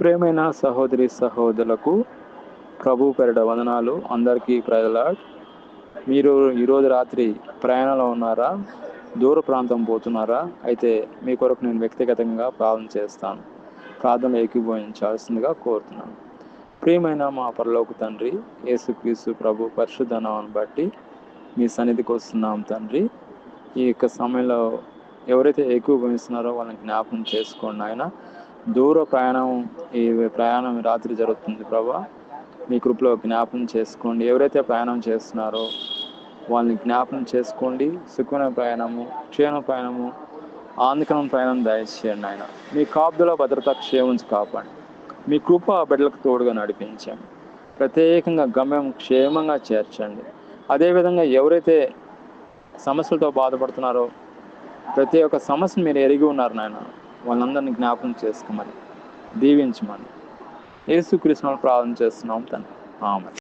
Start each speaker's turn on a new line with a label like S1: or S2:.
S1: ప్రియమైన సహోదరి సహోదరులకు ప్రభు పేరిట వందనాలు. అందరికీ ప్రైజ్ లార్డ్. మీరు ఈరోజు రాత్రి ప్రయాణంలో ఉన్నారా? దూర ప్రాంతం పోతున్నారా? అయితే మీ కొరకు నేను వ్యక్తిగతంగా ప్రార్థన చేస్తాను. ప్రార్థన ఏకీభవించాల్సిందిగా కోరుతున్నాను. ప్రియమైన మా పరలోక తండ్రి, యేసుక్రీస్తు ప్రభు పరిశుద్ధ నామమును బట్టి మీ సన్నిధికి వస్తున్నాం తండ్రి. ఈ యొక్క సమయంలో ఎవరైతే ఏకీభవిస్తున్నారో వాళ్ళని జ్ఞాపకం చేసుకోండి ఆయన. దూర ప్రయాణం, ఈ ప్రయాణం రాత్రి జరుగుతుంది ప్రభా, మీ కృపలో జ్ఞాపకం చేసుకోండి. ఎవరైతే ప్రయాణం చేస్తున్నారో వాళ్ళని జ్ఞాపకం చేసుకోండి. సుఖమైన ప్రయాణము, క్షేమ ప్రయాణము, ఆనందకరమైన ప్రయాణం దయచేయండి ఆయన. మీ కాపుదల భద్రత క్షేమించి కాపాడండి. మీ కృప బిడ్డలకు తోడుగా నడిపించండి. ప్రత్యేకంగా గమ్యం క్షేమంగా చేర్చండి. అదేవిధంగా ఎవరైతే సమస్యలతో బాధపడుతున్నారో ప్రతి ఒక్క సమస్యను మీరు ఎరిగి ఉన్నారు నాయన. వాళ్ళందరినీ జ్ఞాపకం చేసుకోమని, దీవించమని యేసుక్రీస్తునామములో ప్రార్థన చేస్తున్నాం తండ్రి. ఆమేన్.